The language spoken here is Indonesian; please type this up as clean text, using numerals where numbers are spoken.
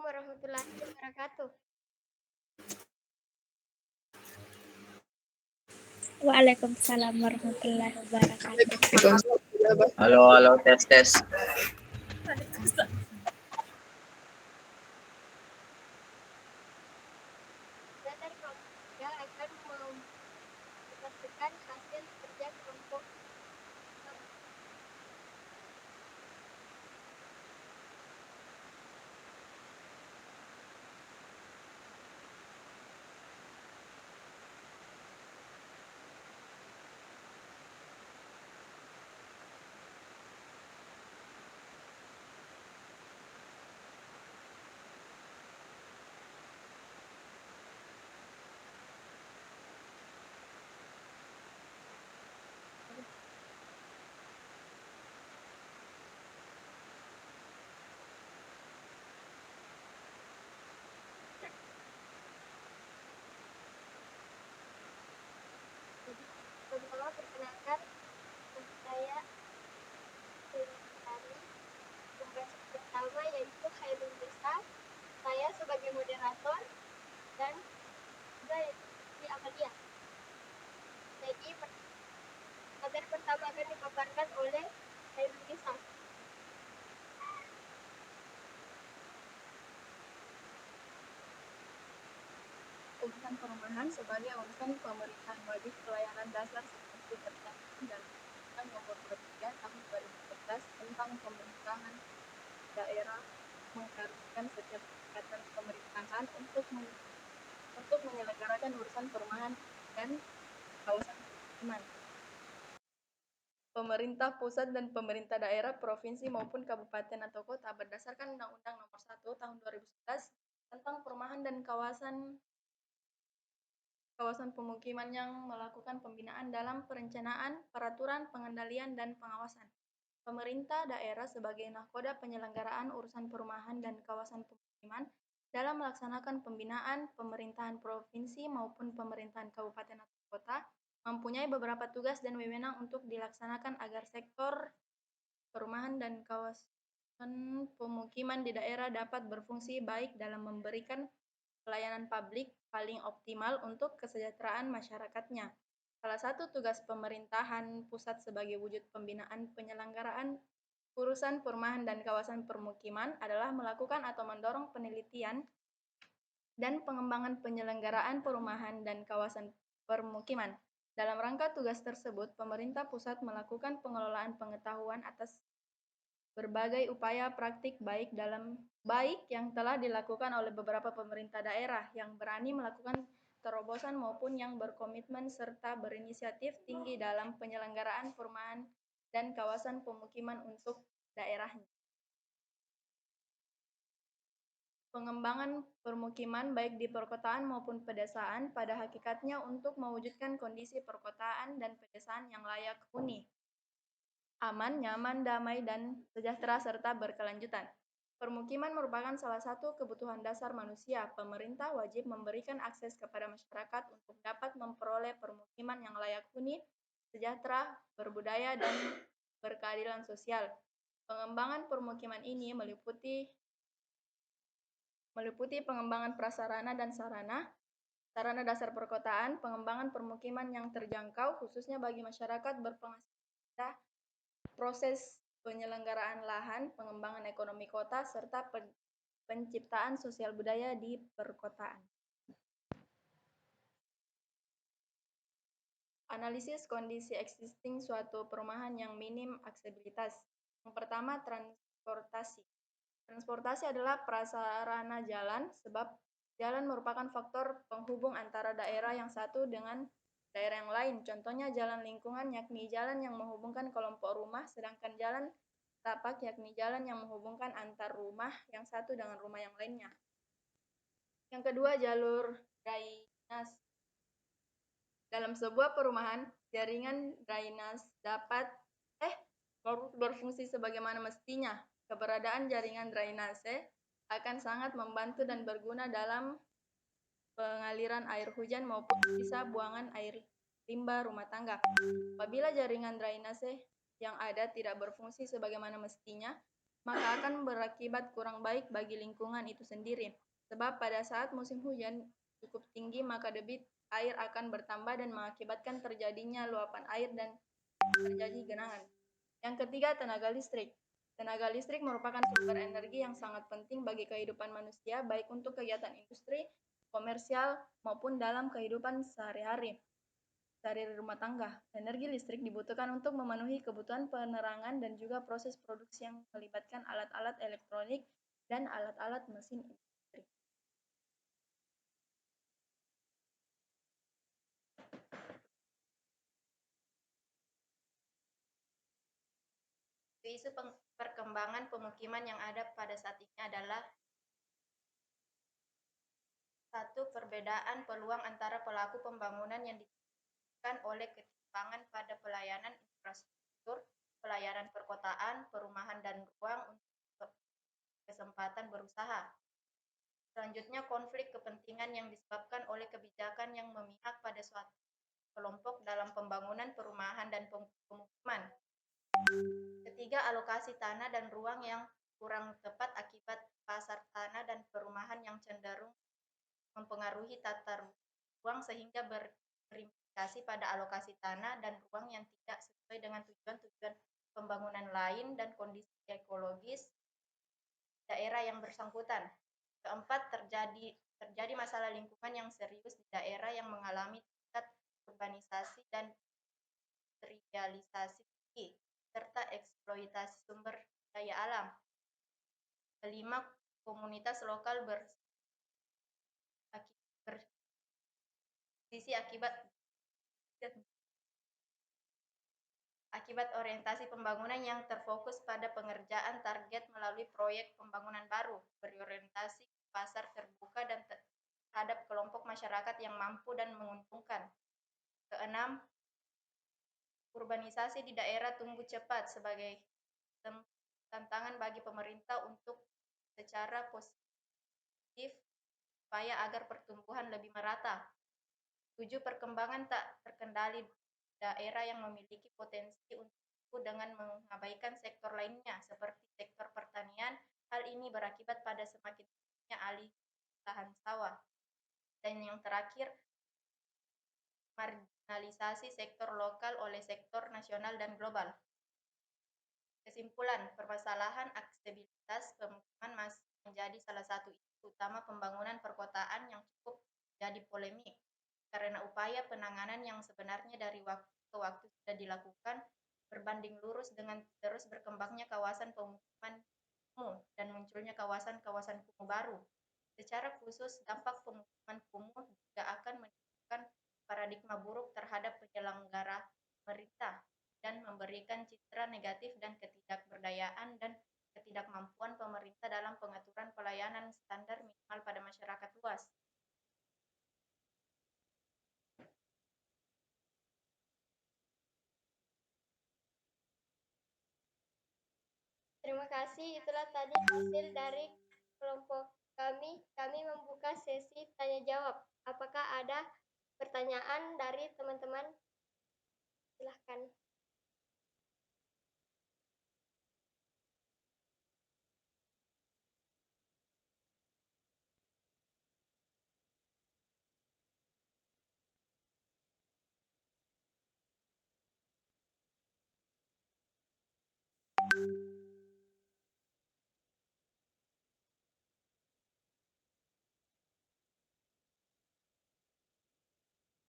warahmatullahi wabarakatuh. Waalaikumsalam warahmatullahi wabarakatuh. Halo, tes. Saya dari kelompok 3 akan mempresentasikan hasil kerja kelompok. Pertama, perkenalkan saya dari pembahasan pertama yaitu Khairul Nisa. Saya sebagai moderator dan juga di Amalia. Jadi materi pertama akan dipaparkan oleh Khairul Nisa. Urusan perumahan sebagai urusan pemerintahan wajib pelayanan dasar seperti tercantum dalam Undang-Undang Nomor 23 Tahun 2011 tentang Pemerintahan Daerah mengharuskan setiap tingkatan pemerintahan untuk menyelenggarakan urusan perumahan dan kawasan permukiman. Pemerintah pusat dan pemerintah daerah, provinsi maupun kabupaten atau kota berdasarkan Undang-Undang Nomor 1 Tahun 2011 tentang perumahan dan kawasan pemukiman yang melakukan pembinaan dalam perencanaan, peraturan, pengendalian, dan pengawasan. Pemerintah daerah sebagai nahkoda penyelenggaraan urusan perumahan dan kawasan pemukiman dalam melaksanakan pembinaan pemerintahan provinsi maupun pemerintahan kabupaten atau kota mempunyai beberapa tugas dan wewenang untuk dilaksanakan agar sektor perumahan dan kawasan pemukiman di daerah dapat berfungsi baik dalam memberikan pelayanan publik paling optimal untuk kesejahteraan masyarakatnya. Salah satu tugas pemerintahan pusat sebagai wujud pembinaan penyelenggaraan urusan perumahan dan kawasan permukiman adalah melakukan atau mendorong penelitian dan pengembangan penyelenggaraan perumahan dan kawasan permukiman. Dalam rangka tugas tersebut, pemerintah pusat melakukan pengelolaan pengetahuan atas berbagai upaya praktik baik yang telah dilakukan oleh beberapa pemerintah daerah yang berani melakukan terobosan maupun yang berkomitmen serta berinisiatif tinggi dalam penyelenggaraan perumahan dan kawasan pemukiman untuk daerahnya. Pengembangan permukiman baik di perkotaan maupun pedesaan pada hakikatnya untuk mewujudkan kondisi perkotaan dan pedesaan yang layak huni, aman, nyaman, damai, dan sejahtera serta berkelanjutan. Permukiman merupakan salah satu kebutuhan dasar manusia. Pemerintah wajib memberikan akses kepada masyarakat untuk dapat memperoleh permukiman yang layak huni, sejahtera, berbudaya, dan berkeadilan sosial. Pengembangan permukiman ini meliputi pengembangan prasarana dan sarana dasar perkotaan, pengembangan permukiman yang terjangkau khususnya bagi masyarakat berpenghasilan, proses penyelenggaraan lahan, pengembangan ekonomi kota, serta penciptaan sosial budaya di perkotaan. Analisis kondisi existing suatu perumahan yang minim aksesibilitas. Yang pertama, transportasi. Transportasi adalah prasarana jalan, sebab jalan merupakan faktor penghubung antara daerah yang satu dengan daerah yang lain. Contohnya jalan lingkungan, yakni jalan yang menghubungkan kelompok rumah, sedangkan jalan tapak, yakni jalan yang menghubungkan antar rumah yang satu dengan rumah yang lainnya. Yang kedua, jalur drainase. Dalam sebuah perumahan, jaringan drainase dapat berfungsi sebagaimana mestinya. Keberadaan jaringan drainase akan sangat membantu dan berguna dalam pengaliran air hujan maupun sisa buangan air limbah rumah tangga. Apabila jaringan drainase yang ada tidak berfungsi sebagaimana mestinya, maka akan berakibat kurang baik bagi lingkungan itu sendiri. Sebab pada saat musim hujan cukup tinggi, maka debit air akan bertambah dan mengakibatkan terjadinya luapan air dan terjadi genangan. Yang ketiga, tenaga listrik. Tenaga listrik merupakan sumber energi yang sangat penting bagi kehidupan manusia, baik untuk kegiatan industri, komersial, maupun dalam kehidupan sehari-hari dari rumah tangga. Energi listrik dibutuhkan untuk memenuhi kebutuhan penerangan dan juga proses produksi yang melibatkan alat-alat elektronik dan alat-alat mesin industri. Isu perkembangan pemukiman yang ada pada saat ini adalah satu, perbedaan peluang antara pelaku pembangunan yang disebabkan oleh ketimpangan pada pelayanan infrastruktur, pelayanan perkotaan, perumahan dan ruang untuk kesempatan berusaha. Selanjutnya, konflik kepentingan yang disebabkan oleh kebijakan yang memihak pada suatu kelompok dalam pembangunan perumahan dan pemukiman. Ketiga, alokasi tanah dan ruang yang kurang tepat akibat pasar tanah dan perumahan yang cenderung mempengaruhi tata ruang sehingga berimplikasi pada alokasi tanah dan ruang yang tidak sesuai dengan tujuan-tujuan pembangunan lain dan kondisi ekologis daerah yang bersangkutan. Keempat, terjadi masalah lingkungan yang serius di daerah yang mengalami tingkat urbanisasi dan industrialisasi tinggi, serta eksploitasi sumber daya alam. Kelima, komunitas lokal bersisi akibat orientasi pembangunan yang terfokus pada pengerjaan target melalui proyek pembangunan baru, berorientasi ke pasar terbuka dan terhadap kelompok masyarakat yang mampu dan menguntungkan. Keenam, urbanisasi di daerah tumbuh cepat sebagai tantangan bagi pemerintah untuk secara positif supaya agar pertumbuhan lebih merata. 7, perkembangan tak terkendali daerah yang memiliki potensi untuk dengan mengabaikan sektor lainnya seperti sektor pertanian. Hal ini berakibat pada semakin banyaknya alih lahan sawah. Dan yang terakhir, marginalisasi sektor lokal oleh sektor nasional dan global. Kesimpulan, permasalahan aksesibilitas pemukiman masih menjadi salah satu isu utama pembangunan perkotaan yang cukup jadi polemik. Karena upaya penanganan yang sebenarnya dari waktu ke waktu sudah dilakukan berbanding lurus dengan terus berkembangnya kawasan pemukiman kumuh dan munculnya kawasan-kawasan kumuh baru. Secara khusus, dampak pemukiman kumuh juga akan menimbulkan paradigma buruk terhadap penyelenggara pemerintah dan memberikan citra negatif dan ketidakberdayaan dan ketidakmampuan pemerintah dalam pengaturan pelayanan standar minimal pada masyarakat luas. Terima kasih, itulah tadi hasil dari kelompok kami. Kami membuka sesi tanya jawab. Apakah ada pertanyaan dari teman-teman? Silahkan.